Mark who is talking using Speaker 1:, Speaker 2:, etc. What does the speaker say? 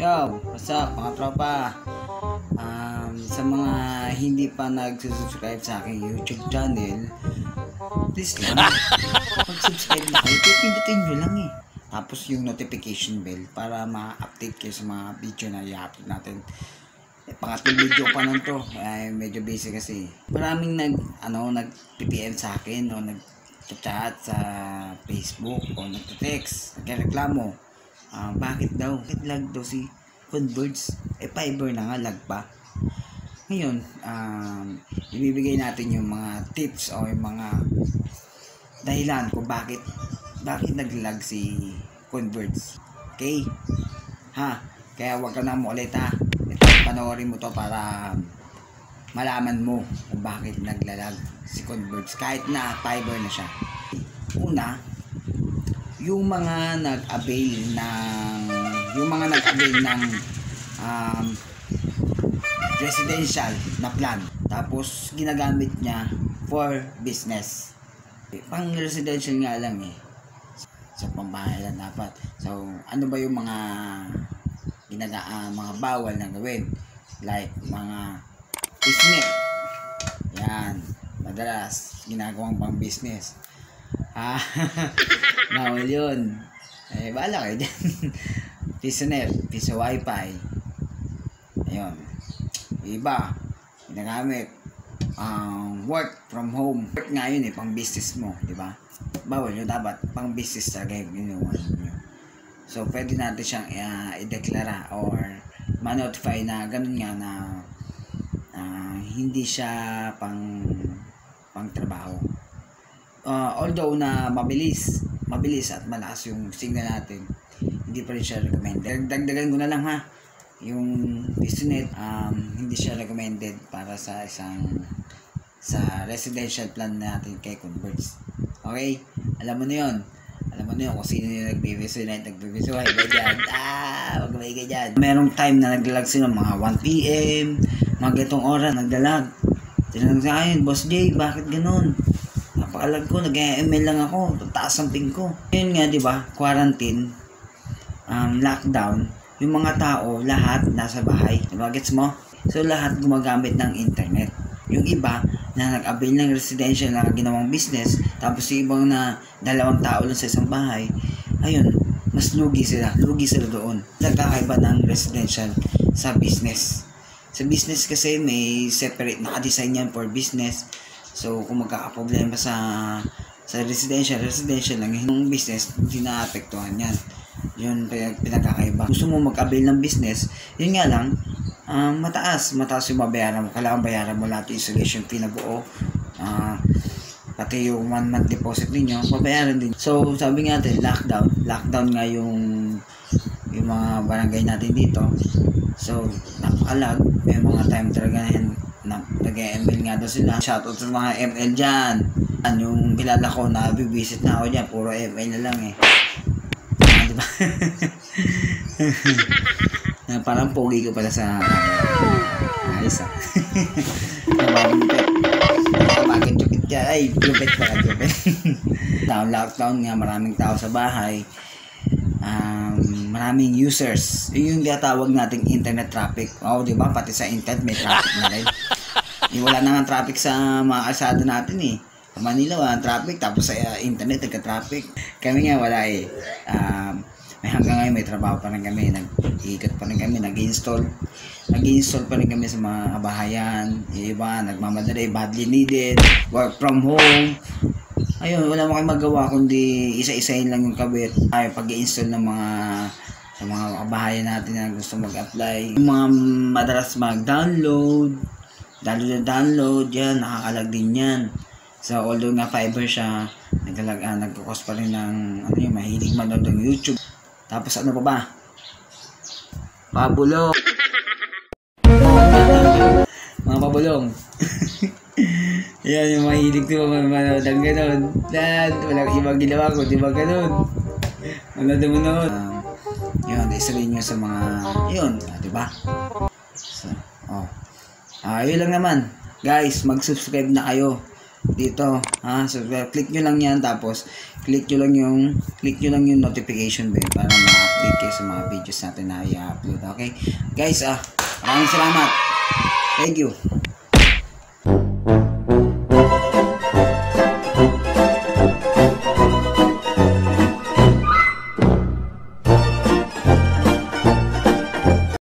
Speaker 1: Yo, what's up mga tropa? Sa mga hindi pa nag-subscribe sa aking YouTube channel, please lang, mag-subscribe na kayo. Pindutin nyo lang eh. Tapos yung notification bell para ma-update kayo sa mga video na i-upload natin. Pangatlong video pa lang to. Medyo busy kasi. Maraming nag-PPM sa akin o nag-chat sa Facebook o nag-text, nagreklamo. Bakit daw? Bakit lag daw si Converge? Fiber na nga, lag pa. Ngayon, ibibigay natin yung mga tips o yung mga dahilan kung bakit naglag si Converge. Okay? Kaya wag ka na mo ulit ha. Ito, panoorin mo to para malaman mo kung bakit naglalag si Converge kahit na fiber na siya. Una, yung mga nag-avail ng residential na plan, tapos ginagamit niya for business. Pang residential nga lang eh, sa pambahay lang dapat. So ano ba yung mga mga bawal na gawin, like mga business, yan madalas ginagawang pang business. Bawal yun. Bahala kayo dyan. Piso net, piso wifi. Ayun. Iba, ginagamit work from home. Work nga yun eh, pang business mo, di ba? Bawal yun, dapat pang business talaga yun yung nyo. So pwede natin siyang i-deklara or ma-notify na ganun nga na hindi siya pang trabaho. Although na mabilis at malakas yung signal natin, hindi pa rin siya recommended. Dagdagan ko na lang ha, yung business hindi siya recommended para sa residential plan natin kay Converge. Okay? Alam mo na yun kung sino yung nagbe-visualize dyan. Magmay ka dyan. Merong time na naglalag sila mga 1 PM, mga ganitong oras naglalag. Tinanong sa akin, Boss J, bakit ganun? Napakalag ko, nag-email lang ako, taas ang ping ko. Yun nga, di ba, quarantine, lockdown, yung mga tao, lahat nasa bahay. Diba, gets mo? So, lahat gumagamit ng internet. Yung iba, na nag-avail ng residential na ginawang business, tapos yung ibang na 2 tao lang sa isang bahay, ayun, mas lugi sila doon. Nagkakaiba ng residential sa business. Sa business kasi may separate, naka-design yan for business. So kung magkakaproblema sa residential lang, yung business hindi naapektuhan yan. Yun pinagkakaiba. Gusto mo mag-avail ng business, yun nga lang, mataas yung babayaran mo. Kailangan bayaran mo lahat yung installation fee na buo, pati yung 1 month deposit ninyo babayaran din. So sabi nga natin, lockdown nga yung mga barangay natin dito. So napakalag, may mga time talaga yan nag-ML nga daw sila. Shoutout sa mga ML dyan. Yung kilala ko na bibisit na ako dyan, puro ML na lang eh. Diba? Parang pogi ko pala sa ayos ah. Bakit chupit ka? Ay, chupit pala, chupit. Lockdown nga, maraming tao sa bahay. Maraming users. Yung tinatawag nating internet traffic. Diba? Pati sa internet may traffic na rin. Wala na nga traffic sa mga kalsada natin eh. Sa Manila wala traffic, tapos sa internet nagka-traffic. Kami nga wala eh. Hanggang ngayon may trabaho pa rin kami, nag-iikot pa rin kami, nag-install pa rin kami sa mga kabahayan. Yung iba nagmamadali, badly needed, work from home. Ayun, wala mo kayo magawa kundi isa-isahin lang yung kabit. Pag-i-install ng sa mga kabahayan natin na gusto mag-apply. Yung mga madalas mag-download, yan, nakakalag din yan. So, although nga fiber siya, nagkukos pa rin ng, mahilig manood ng YouTube. Tapos ano pa ba? Pabulong. Mga pabulong. Yan, yung mahilig ko manood ng gano'n. Walang ibang ginawa ko, di ba gano'n? Manood mo noon. Yun, isa rin nyo sa mga, yun, di ba? So, yun lang naman. Guys, mag-subscribe na kayo dito, subscribe. Click nyo lang yan, tapos click nyo lang yung notification bell para ma-update kayo sa mga videos natin na i-upload. Okay? Guys, maraming salamat. Thank you.